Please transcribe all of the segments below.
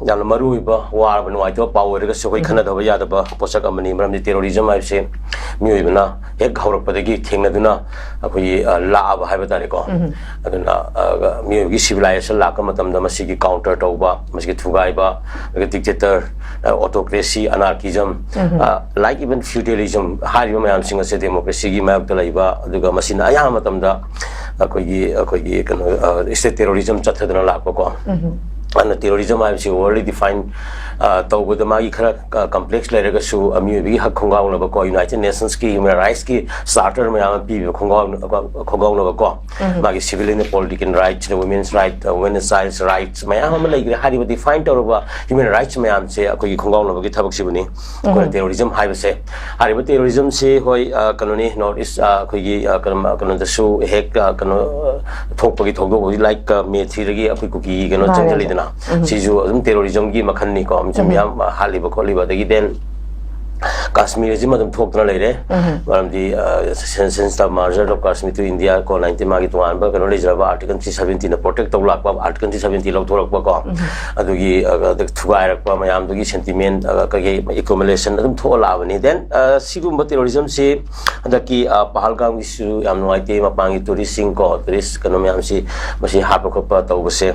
ꯌꯥꯝꯅ ꯃꯔꯨꯑꯣꯏꯕ ꯋꯥꯔꯕ ꯅꯨꯡꯉꯥꯏꯇꯕ ꯄꯥꯎ ꯑꯣꯏꯔꯒꯁꯨ ꯑꯩꯈꯣꯏ ꯈꯟꯅꯗꯕ ꯌꯥꯗꯕ ꯄꯣꯠꯁꯛ ꯑꯃꯅꯤ ꯃꯔꯝꯗꯤ ꯇꯦꯔꯣꯔꯤꯖꯝ ꯍꯥꯏꯕꯁꯤ ꯃꯤꯑꯣꯏꯕꯅ ꯍꯦꯛ ꯍꯧꯔꯛꯄꯗꯒꯤ ꯊꯦꯡꯅꯗꯨꯅ ꯑꯩꯈꯣꯏꯒꯤ ꯂꯥꯛꯑꯕ ꯍꯥꯏꯕ ꯇꯥꯔꯦꯀꯣ ꯑꯗꯨꯅ ꯃꯤꯑꯣꯏꯕꯒꯤ ꯁꯤꯚꯤꯂꯥꯏꯖꯦꯁꯟ ꯂꯥꯛꯄ ꯃꯇꯝꯗ ꯃꯁꯤꯒꯤ ꯀꯥꯎꯟꯇꯔ ꯇꯧꯕ ꯃꯁꯤꯒꯤ ꯊꯨꯒꯥꯏꯕ ꯗꯤꯛꯇꯦꯇꯔ ꯑꯣꯇꯣꯀ꯭ꯔꯦꯁꯤ ꯑꯅꯥꯔꯀꯤꯖꯝ ꯂꯥꯏꯛ ꯏꯚꯟ ꯐ꯭ꯌꯨꯗꯦꯂꯤꯖꯝ ꯍꯥꯏꯔꯤꯕ ꯃꯌꯥꯝꯁꯤꯡ ꯑꯁꯤ ꯗꯦꯃꯣꯀ꯭ꯔꯦꯁꯤꯒꯤ ꯃꯥꯌꯣꯛꯇ ꯂꯩꯕ ꯑꯗꯨꯒ ꯃꯁꯤꯅ ꯑꯌꯥꯝꯕ ꯃꯇꯝꯗ ꯑꯩꯈꯣꯏꯒꯤ ꯀꯩꯅꯣ ꯁ꯭ꯇꯦꯠ ꯇꯦꯔꯣꯔꯤꯖꯝ ꯆꯠꯊꯗꯨꯅ ꯂꯥꯛꯄꯀꯣ ꯑꯗꯨꯅ ꯇꯦꯔꯣꯔꯤꯖꯝ ꯍꯥꯏꯕꯁꯤ ꯋꯥꯔꯜꯗꯤ ꯗꯤꯐꯥꯏꯟ ꯇꯧꯕꯗ ꯃꯥꯒꯤ ꯈꯔ ꯀꯝꯄ꯭ꯂꯦꯛꯁ ꯂꯩꯔꯒꯁꯨ ꯃꯤꯑꯣꯏꯕꯒꯤ ꯍꯛ ꯈꯣꯡꯒꯥꯎꯅꯕꯀꯣ ꯌꯨꯅꯥꯏꯇꯦꯗ ꯅꯦꯁꯟꯁꯀꯤ ꯍ꯭ꯌꯨꯃꯦꯟ ꯔꯥꯏꯠꯁꯀꯤ ꯆꯥꯔꯇꯔ ꯃꯌꯥꯝ ꯑꯃ ꯄꯤꯕꯤꯕ ꯈꯣꯡꯒꯥꯎꯅꯕꯀꯣ ꯃꯥꯒꯤ civil and political rights women's right women child's rights ꯃꯌꯥꯝ ꯑꯃ ꯂꯩꯈ꯭ꯔꯦ ꯍꯥꯏꯔꯤꯕ ꯗꯤꯐꯥꯏꯟ ꯇꯧꯔꯕ ꯍ꯭ꯌꯨꯃꯦꯟ ꯔꯥꯏꯠꯁ ꯃꯌꯥꯝꯁꯦ ꯑꯩꯈꯣꯏꯒꯤ ꯈꯣꯡꯒꯥꯎꯅꯕꯒꯤ ꯊꯕꯛꯁꯤꯕꯨꯅꯤ ꯑꯩꯈꯣꯏꯅ ꯇꯦꯔꯣꯔꯤꯖꯝ ꯍꯥꯏꯕꯁꯦ ꯍꯥꯏꯔꯤꯕ ꯇꯦꯔꯣꯔꯤꯖꯝꯁꯤ ꯍꯣꯏ ꯀꯩꯅꯣꯅꯤ ꯅꯣꯔꯠ ꯏꯁ ꯑꯩꯈꯣꯏꯒꯤ ꯀꯩꯅꯣꯗꯁꯨ ꯍꯦꯛ ꯀꯩꯅꯣ ꯊꯣꯛꯄꯒꯤ ꯊꯧꯗꯣꯛ ꯂꯥꯏꯛ ꯃꯦ 3ꯗꯒꯤ ꯑꯩꯈꯣꯏ ꯀꯨꯀꯤꯒꯤ ꯀꯩꯅꯣ ꯆꯪꯁꯤꯜꯂꯤꯗꯅ ꯁꯤꯁꯨ ꯑꯗꯨꯝ ꯇꯦꯔꯣꯔꯤꯖꯝꯒꯤ ꯃꯈꯜꯅꯤꯀꯣ ꯃꯌꯥꯝ ꯍꯥꯠꯂꯤꯕ ꯈꯣꯠꯂꯤꯕ ꯑꯗꯒꯤ ꯗꯦꯟ ꯀꯥꯁꯃꯤꯔ ꯑꯁꯤ ꯑꯗꯨꯝ ꯊꯣꯛꯇꯨꯅ ꯂꯩꯔꯦ ꯃꯔꯝꯗꯤ since the merger of Kashmir to India ꯀꯣ 19 ꯃꯥꯒꯤ ꯇꯣꯉꯥꯟꯕ ꯀꯩꯅꯣ ꯂꯩꯖꯔꯕ ꯑꯥꯔꯇꯤꯀꯜ 370ꯅ ꯄ꯭ꯔꯣꯇꯦꯛ ꯇꯧ ꯂꯥꯛꯄ ꯑꯥꯔꯇꯤꯀꯜ 370 ꯂꯧꯊꯣꯔꯛꯄ ꯀꯣ ꯑꯗꯨꯒꯤ ꯊꯨꯒꯥꯏꯔꯛꯄ ꯃꯌꯥꯝꯗꯨꯒꯤ ꯁꯦꯟꯇꯤꯃꯦꯟ ꯀꯩꯀꯩ ꯑꯦꯀꯨꯃꯨꯂꯦꯁꯟ ꯑꯗꯨꯝ ꯊꯣꯛꯑ ꯂꯥꯛꯑꯕꯅꯤ ꯗꯦꯟ ꯁꯤꯒꯨꯝꯕ ꯇꯦꯔꯣꯔꯤꯖꯝꯁꯤ ꯍꯟꯗꯛꯀꯤ ꯄꯍꯜꯒꯥꯝꯒꯤꯁꯨ ꯌꯥꯝ ꯅꯨꯡꯉꯥꯏꯇꯦ ꯃꯄꯥꯟꯒꯤ ꯇꯨꯔꯤꯁꯁꯤꯡ ꯀꯣ ꯇꯨꯔꯤꯁ ꯀꯩꯅꯣ ꯃꯌꯥꯝꯁꯤ ꯃꯁꯤ ꯍꯥꯠꯄ ꯈꯣꯠꯄ ꯇꯧꯕꯁꯦ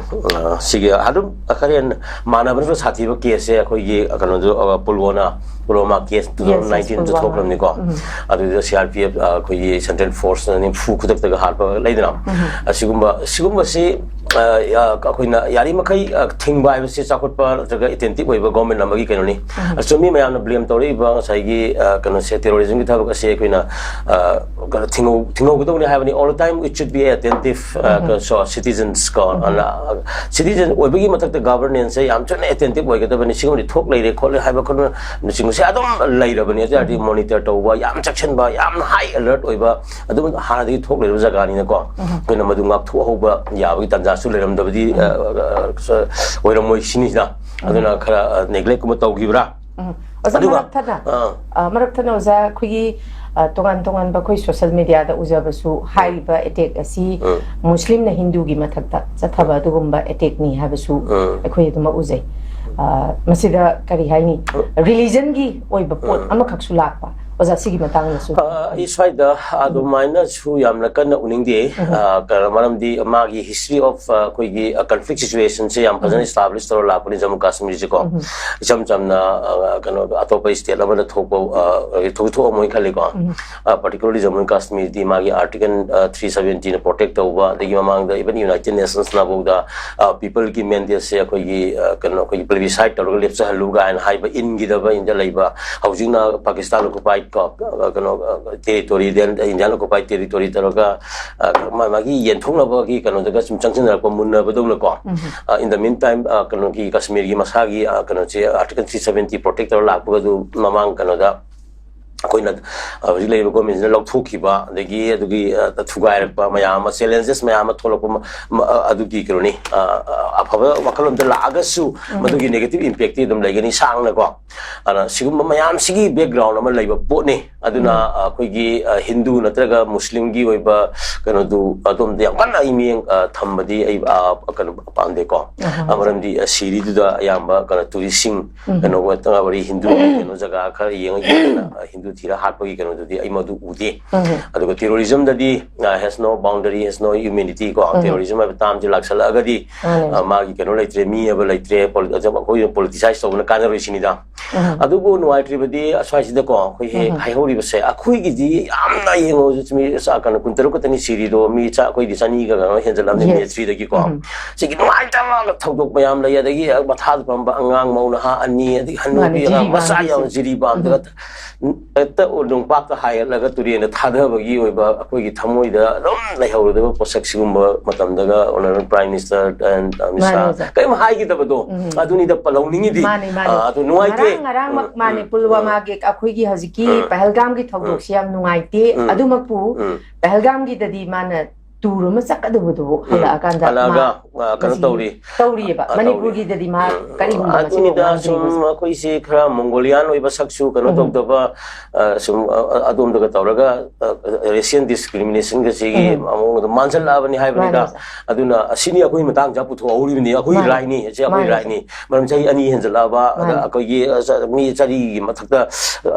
ꯁꯤꯒꯤ ꯑꯗꯨꯝ ꯈꯔ ꯃꯥꯟꯅꯕ ꯁꯥꯊꯤꯕ ꯀꯦꯁꯁꯦ ꯑꯩꯈꯣꯏꯒꯤ ꯀꯩꯅꯣꯗꯨ ꯄꯨꯜꯋꯥꯃꯥ ꯀꯦꯁ 2019ꯗ ꯊꯣꯛꯈ꯭ꯔꯕꯅꯤꯀꯣ ꯑꯗꯨꯗ CRPF ꯑꯩꯈꯣꯏꯒꯤ ꯁꯦꯟꯇ꯭ꯔꯦꯜ ꯐꯣꯔꯁꯅ ꯅꯤꯝꯐꯨ ꯈꯨꯗꯛꯇꯒ ꯍꯥꯠꯄ ꯂꯩꯗꯅ ꯁꯤꯒꯨꯝꯕꯁꯤ ꯑꯩꯈꯣꯏꯅ ꯌꯥꯔꯤꯃꯈꯩ ꯊꯤꯡꯕ ꯍꯥꯏꯕꯁꯤ ꯆꯥꯎꯈꯠꯄ ꯅꯠꯇ꯭ꯔꯒ ꯑꯦꯇꯦꯟꯇꯤꯚ ꯑꯣꯏꯕ ꯒꯣꯔꯃꯦꯟ ꯑꯃꯒꯤ ꯀꯩꯅꯣꯅꯤ ꯆꯨꯝꯃꯤ ꯃꯌꯥꯝꯅ ꯕ꯭ꯂꯦꯝ ꯇꯧꯔꯛꯏꯕ ꯉꯁꯥꯏꯒꯤ ꯀꯩꯅꯣꯁꯦ ꯇꯦꯔꯣꯔꯤꯖꯝꯒꯤ ꯊꯕꯛ ꯑꯁꯤ ꯑꯩꯈꯣꯏꯅ ꯊꯤꯡꯍꯧꯒꯗꯧꯅꯤ ꯍꯥꯏꯕꯅꯤ ꯑꯣꯜ ꯗ ꯇꯥꯏꯝ ꯏꯠ ꯁꯨꯗ ꯕꯤ ꯑꯦꯇꯦꯟꯇꯤꯚ ꯁꯤꯇꯤꯖꯟꯁ ꯀꯣ ꯁꯤꯇꯤꯖꯟ ꯑꯣꯏꯕꯒꯤ ꯃꯊꯛꯇ ꯒꯚꯔꯅꯦꯟꯁꯁꯦ ꯌꯥꯝ ꯊꯨꯅ ꯑꯦꯇꯦꯟꯇꯤꯚ ꯑꯣꯏꯒꯗꯕꯅꯤ ꯁꯤꯒꯨꯝꯕꯗꯤ ꯊꯣꯛ ꯂꯩꯔꯦ ꯈꯣꯠꯂꯦ ꯍꯥꯏꯕ ꯈꯣꯠꯅꯆꯤꯡꯕꯁꯦ ꯑꯗꯨꯝ ꯂꯩꯔꯕꯅꯤ ꯑꯗꯨ ꯑꯣꯏꯔꯗꯤ ꯃꯣꯅꯤꯇꯔ ꯇꯧꯕ ꯌꯥꯝ ꯆꯦꯛꯁꯤꯟꯕ ꯌꯥꯝꯅ ꯍꯥꯏ ꯑꯦꯂꯔꯠ ꯑꯣꯏꯕ ꯑꯗꯨꯝ ꯍꯥꯟꯅꯗꯒꯤ ꯊꯣꯛ ꯂꯩꯔꯕ ꯖꯒꯥꯅꯤꯅꯀꯣ ꯑꯩꯈꯣꯏꯅ ꯃꯗꯨ ꯉꯥꯛꯊꯣꯛꯍꯧꯕ ꯌꯥꯕꯒꯤ ꯇꯥꯟꯖꯥꯁꯨ ꯂꯩꯔꯝꯗꯕꯗꯤ ꯑꯣꯏꯔꯝꯃꯣꯏ ꯁꯤꯅꯤꯁꯤꯅ ꯑꯗꯨꯅ ꯈꯔ ꯅꯦꯒ꯭ꯂꯦꯛꯀꯨꯝꯕ ꯇꯧꯈꯤꯕ꯭ꯔꯥ ꯑꯗꯨꯒ ꯃꯔꯛ ꯊꯠꯅ ꯑꯣꯖꯥ ꯑꯩꯈꯣꯏꯒꯤ ꯇꯣꯉꯥꯟ ꯇꯣꯉꯥꯟꯕ ꯑꯩꯈꯣꯏ ꯁꯣꯁꯤꯌꯦꯜ ꯃꯤꯗꯤꯌꯥꯗ ꯎꯖꯕꯁꯨ ꯍꯥꯏꯔꯤꯕ ꯑꯦꯇꯦꯛ ꯑꯁꯤ ꯃꯨꯁꯂꯤꯝꯅ ꯍꯤꯟꯗꯨꯒꯤ ꯃꯊꯛꯇ ꯆꯠꯊꯕ ꯑꯗꯨꯒꯨꯝꯕ ꯑꯦꯇꯦꯛꯅꯤ ꯍꯥꯏꯕꯁꯨ ꯑꯩꯈꯣꯏ ꯑꯗꯨꯃꯛ ꯎꯖꯩ ꯃꯁꯤꯗ ꯀꯔꯤ ꯍꯥꯏꯅꯤ ꯔꯤꯂꯤꯖꯟꯒꯤ ꯑꯣꯏꯕ ꯄꯣꯠ ꯑꯃꯈꯛꯁꯨ ꯂꯥꯛꯄ ꯑꯣꯖꯥ ꯁꯤꯒꯤ ꯃꯇꯥꯡꯗꯁꯨ ꯑꯩ ꯁ꯭ꯋꯥꯏꯗ ꯑꯗꯨꯃꯥꯏꯅꯁꯨ ꯌꯥꯝꯅ ꯀꯟꯅ ꯎꯅꯤꯡꯗꯦ ꯃꯔꯝꯗꯤ ꯃꯥꯒꯤ ꯍꯤꯁꯇ꯭ꯔꯤ ꯑꯣꯐ ꯑꯩꯈꯣꯏꯒꯤ ꯀꯟꯐ꯭ꯂꯤꯛ ꯁꯤꯆꯨꯋꯦꯁꯟꯁꯦ ꯌꯥꯝ ꯐꯖꯅ ꯏꯁꯇꯥꯕ꯭ꯂꯤꯁ ꯇꯧꯔ ꯂꯥꯛꯄꯅꯤ ꯖꯃꯨ ꯀꯥꯁꯃꯤꯔꯁꯦꯀꯣ ꯏꯆꯝ ꯆꯝꯅ ꯀꯩꯅꯣ ꯑꯇꯣꯞꯄ ꯁ꯭ꯇꯦꯠ ꯑꯃꯗ ꯊꯣꯛꯄ ꯊꯣꯛꯑꯝꯃꯣꯏ ꯈꯜꯂꯤꯀꯣ ꯄꯥꯔꯇꯤꯀꯨꯂꯔꯂꯤ ꯖꯃꯨ ꯀꯥꯁꯃꯤꯔꯗꯤ ꯃꯥꯒꯤ ꯑꯥꯔꯇꯤꯀꯜ 370ꯅ ꯄ꯭ꯔꯣꯇꯦꯛ ꯇꯧꯕ ꯑꯗꯒꯤ ꯃꯃꯥꯡꯗ ꯏꯚꯟ ꯌꯨꯅꯥꯏꯇꯦꯗ ꯅꯦꯁꯟꯁꯅꯐꯥꯎꯗ ꯄꯤꯄꯜꯒꯤ ꯃꯦꯟꯗꯦꯠꯁꯦ ꯑꯩꯈꯣꯏꯒꯤ ꯀꯩꯅꯣ ꯑꯩꯈꯣꯏꯒꯤ ꯄ꯭ꯂꯦꯕꯤꯁꯥꯏꯠ ꯇꯧꯔꯒ ꯂꯦꯞꯆꯍꯜꯂꯨ ꯀꯥꯏꯅ ꯍꯥꯏꯕ ꯏꯟꯒꯤꯗꯕ ꯏꯟꯗꯤꯌꯥ ꯂꯩꯕ ꯍꯧꯖꯤꯛꯅ ꯄꯥꯀꯤꯁꯇꯥꯟ ꯑꯣꯀꯨꯄꯥꯏꯠ ꯀꯩꯅꯣ ꯇꯦꯔꯤꯇꯣꯔꯤ ꯏꯟꯗꯤꯌꯥꯟ ꯑꯣꯀꯨꯄꯥꯏꯠ ꯇꯦꯔꯤꯇꯣꯔꯤ ꯇꯧꯔꯒ ꯃꯥꯒꯤ ꯌꯦꯟꯊꯣꯛꯅꯕꯒꯤ ꯀꯩꯅꯣꯗꯒ ꯁꯨꯝ ꯆꯪꯁꯤꯟꯅꯔꯛꯄ ꯃꯨꯟꯅꯕꯗꯧꯅꯀꯣ ꯏꯟ ꯗ ꯃꯤꯟ ꯇꯥꯏꯝ ꯀꯩꯅꯣꯒꯤ ꯀश्मीꯔꯒꯤ ꯃꯁꯥꯒꯤ ꯀꯩꯅꯣꯁꯦ ꯑꯥꯔꯇꯤꯀꯜ 370 ꯄ꯭ꯔꯣꯇꯦꯛ ꯇꯧꯔ ꯂꯥꯛꯄꯒꯗꯨ ꯃꯃꯥꯡ ꯀꯩꯅꯣꯗ ꯑꯩꯈꯣꯏꯅ ꯍꯧꯖꯤꯛ ꯂꯩꯔꯤꯕ ꯒꯣꯔꯃꯦꯟꯁꯤꯅ ꯂꯧꯊꯣꯛꯈꯤꯕ ꯑꯗꯒꯤ ꯑꯗꯨꯒꯤ ꯊꯨꯒꯥꯏꯔꯛꯄ ꯃꯌꯥꯝ ꯑꯃ ꯆꯦꯂꯦꯟꯖꯦꯁ ꯃꯌꯥꯝ ꯑꯃ ꯊꯣꯛꯂꯛꯄ ꯑꯗꯨꯒꯤ ꯀꯩꯅꯣꯅꯤ ꯑꯐꯕ ꯋꯥꯈꯜꯂꯣꯟꯗ ꯂꯥꯛꯑꯒꯁꯨ ꯃꯗꯨꯒꯤ ꯅꯦꯒꯦꯇꯤꯚ ꯏꯝꯄꯦꯛꯇꯤ ꯑꯗꯨꯝ ꯂꯩꯒꯅꯤ ꯁꯥꯡꯅꯀꯣ ꯑꯗꯨꯅ ꯁꯤꯒꯨꯝꯕ ꯃꯌꯥꯝꯁꯤꯒꯤ ꯕꯦꯛꯒ꯭ꯔꯥꯎꯟ ꯑꯃ ꯂꯩꯕ ꯄꯣꯠꯅꯤ ꯑꯗꯨꯅ ꯑꯩꯈꯣꯏꯒꯤ ꯍꯤꯟꯗꯨ ꯅꯠꯇ꯭ꯔꯒ ꯃꯨꯁꯂꯤꯝꯒꯤ ꯑꯣꯏꯕ ꯀꯩꯅꯣꯗꯨ ꯑꯗꯣꯝꯗ ꯌꯥꯝ ꯀꯟꯅ ꯑꯩ ꯃꯤꯠꯌꯦꯡ ꯊꯝꯕꯗꯤ ꯑꯩ ꯀꯩꯅꯣ ꯄꯥꯝꯗꯦꯀꯣ ꯃꯔꯝꯗꯤ ꯁꯤꯔꯤꯗꯨꯗ ꯑꯌꯥꯝꯕ ꯀꯩꯅꯣ ꯇꯨꯔꯤꯁꯁꯤꯡ ꯀꯩꯅꯣ ꯋꯥꯔꯤ ꯍꯤꯟꯗꯨ ꯀꯩꯅꯣ ꯖꯒꯥ ꯈꯔ ꯌꯦꯡꯉ ꯍꯤꯟꯗꯨ ꯊꯤꯔ ꯍꯥꯠꯄꯒꯤ ꯀꯩꯅꯣꯗꯨꯗꯤ ꯑꯩ ꯃꯗꯨ ꯎꯗꯦ ꯑꯗꯨꯒ ꯇꯦꯔꯣꯔꯤꯖꯝꯗꯗꯤ has no boundary has no humanity ꯀꯣ ꯇꯦꯔꯣꯔꯤꯖꯝ ꯍꯥꯏꯕ ꯇꯥꯝꯁꯦ ꯂꯥꯛꯁꯜꯂꯛꯑꯒꯗꯤ ꯃꯥꯒꯤ ꯀꯩꯅꯣ ꯂꯩꯇ꯭ꯔꯦ ꯃꯤ ꯍꯥꯏꯕ ꯂꯩꯇ꯭ꯔꯦ ꯑꯩꯈꯣꯏꯅ ꯄꯣꯂꯤꯇꯤꯁꯥꯏꯁ ꯇꯧꯕꯅ ꯀꯥꯟꯅꯔꯣꯏ ꯁꯤꯅꯤꯗ ꯑꯗꯨꯕꯨ ꯅꯨꯡꯉꯥꯏꯇ꯭ꯔꯤꯕꯗꯤ ꯑꯁ꯭ꯋꯥꯏꯁꯤꯗꯀꯣ ꯑꯩꯈꯣꯏ ꯍꯦꯛ ꯍꯥꯏꯍꯧꯔꯤꯕꯁꯦ ꯑꯩꯈꯣꯏꯒꯤꯗꯤ ꯌꯥꯝꯅ ꯌꯦꯡꯉꯣ ꯃꯤ ꯀꯩꯅꯣ 16 ꯈꯛꯇꯅꯤ ꯁꯤꯔꯤꯗꯣ ꯃꯤ ꯑꯩꯈꯣꯏꯗꯤ 200ꯒ ꯀꯩꯅꯣ ꯍꯦꯟꯖꯜꯂꯝꯅꯤ ꯃꯦ 3ꯗꯒꯤꯀꯣ ꯁꯤꯒꯤ ꯅꯨꯡꯉꯥꯏꯇꯕ ꯊꯧꯗꯣꯛ ꯃꯌꯥꯝ ꯂꯩ ꯑꯗꯒꯤ ꯃꯊꯥꯗ ꯐꯝꯕ ꯑꯉꯥꯡ ꯃꯧ ꯅꯍꯥ 2 ꯑꯗꯒꯤ ꯍꯟꯅꯨꯕꯤ ꯑꯉꯥꯡ ꯃꯆꯥ ꯌꯥꯎꯅ ꯖꯤꯔꯤꯕꯥꯝꯗꯒ ꯍꯦꯛꯇ ꯅꯨꯡꯄꯥꯛꯇ ꯍꯥꯏꯒꯠꯂꯒ ꯇꯨꯔꯦꯟꯗ ꯊꯥꯗꯕꯒꯤ ꯑꯣꯏꯕ ꯑꯩꯈꯣꯏꯒꯤ ꯊꯃꯣꯏꯗ ꯑꯗꯨꯝ ꯂꯩꯍꯧꯔꯗꯕ ꯄꯣꯠꯁꯛ ꯁꯤꯒꯨꯝꯕ ꯃꯇꯝꯗꯒ ꯑꯣꯅꯔꯦꯕꯜ ꯄ꯭ꯔꯥꯏꯝ ꯃꯤꯅꯤꯁꯇꯔ ꯃꯤꯅꯤꯁꯇꯔ ꯀꯔꯤꯝ ꯍꯥꯏꯈꯤꯗꯕꯗꯣ ꯑꯗꯨꯅꯤꯗ ꯄꯜꯍꯧꯅꯤꯡꯉꯤꯗꯤ ꯑꯗꯨ ꯅꯨꯡꯉꯥꯏꯇꯦ ꯉꯔꯥꯡꯃꯛ ꯃꯥꯅꯦ ꯄꯨꯜꯋꯥꯃꯥꯒꯤ ꯑꯩꯈꯣꯏꯒꯤ ꯍꯧꯖꯤꯛꯀꯤ ꯄꯍꯜꯒꯥꯝꯒꯤ ꯊꯧꯗꯣꯛꯁꯤ ꯌꯥꯝ ꯅꯨꯡꯉꯥꯏꯇꯦ ꯑꯗꯨꯃꯛꯄꯨ ꯄꯍꯜꯒꯥꯝꯒꯤꯗꯗꯤ ꯃꯥꯅ tour ma sakadubdu hala kanda kana tauri ba manipuri da di ma kari hunda ma sini da sum koi si khara mongolian oi ba saksu kana tok da ba sum adum da tauraga racial discrimination ga sigi among manjal labani haibani da aduna asini akoi matang ja putho auri ni akoi rai ni je akoi rai ni maram chai ani henjal aba akoi gi mi chari gi mathakta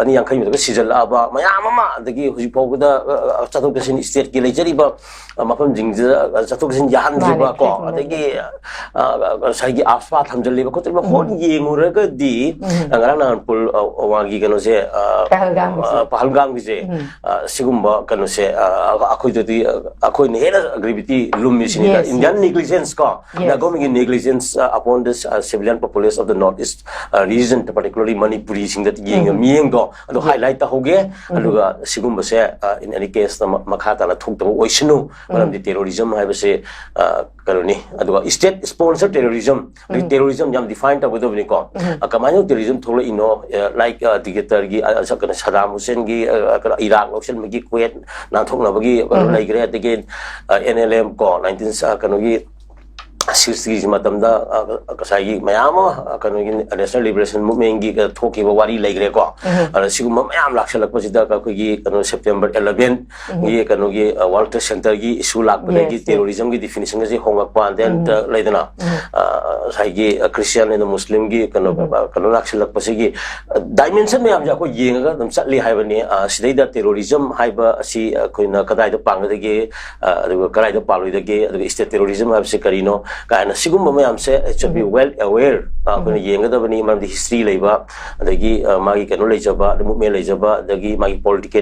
ani yang khai mi da sijal aba mayam ma dagi huji pau da chathok sin state gi leijari ba mafam jingja chathok sin yahan ji ba ko adagi sai gi aspa thamjali ba ko ba khon yengura ga di ngarang na pul wangi kano se pahalgam gi je sigumba kano se akoi jodi akoi ne hera gravity lumi sin Indian negligence ko the government negligence upon this civilian populace of the northeast region particularly manipuri sing that yeng mieng do ado highlight ta hoge aluga sigumba se in any case the makha ta la thuk to oisnu maram di terrorism hai base karoni aduga state sponsored terrorism terrorism jam defined ta bodo ni ko kamano terrorism thole ino like dictator gi sakana Saddam Hussein gi Iraq loction gi Kuwait na thok na bagi lai gre again NLM ko 19 kanogi sirsi matamda kasai mayama kanogi national liberation movement gi thoki ba wari lai gre ko ala sigum mayam lakshal pasida ka gi kano September 11 gi kanogi World Trade Center gi issue lak ba gi terrorism gi definition gi hongak pa then laidana sai gi Christian and Muslim gi kano lakshal pasigi dimension mayam ja ko yenga dum chatli haibani sidai da terrorism haiba asi koina kadai da pang da gi kadai da paloi da gi state terrorism habse karino kaina sigumba mayam se it should be well aware koina yenga da bani mam di history leiba adagi magi kano leijaba the movement leijaba adagi magi political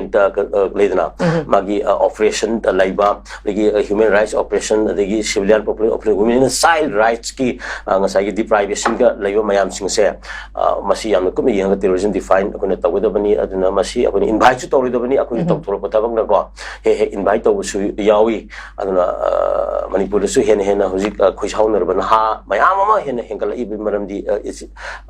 leidana magi operation leiba adagi human rights operation adagi civilian population women child rights ki ngasai deprivation ga leiba mayam sing se masi yam ko me yenga terrorism define koina tawda bani aduna masi akoni invite to ri da bani akoni tok thoro patabang na ko he invite to su yawi aduna manipur su hen hen hojik khoisauner ban ha mayam ma hen hengala ibi maram di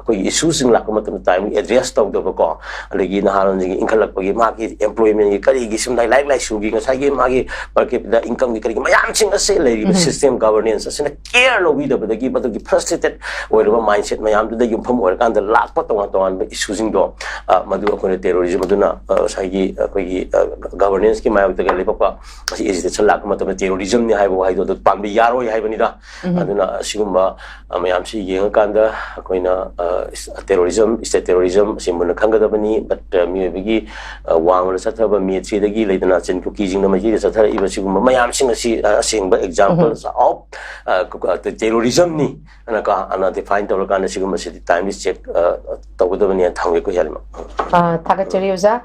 koi issues ing lakma time address to do ko alagi na haron ji inkalak pagi ma ki employment gi kari gi sum dai like su gi ngasai gi ma gi per capita income gi kari gi mayam sing ase le system governance asina care lo bi da gi but gi frustrated or mindset mayam da yum pham or kan da lakpa to issues ing do madu ko terrorism aduna sai gi koi governance ki mayam da le papa si is the lakma to terrorism ni haibo haido do pambi yaro hai bani da aduna sigumba mayam si yeng kan da koina terrorism state terrorism simbuna khanga da bani but mi bigi wang la sathaba mi chi da gi leidana chen ku ki jing na ma ji sathara iba sigumba mayam sing si sing examples of terrorism ni anaka ana define to kan sigumba si time is check to da bani thang ko yalma ta ga cheri uza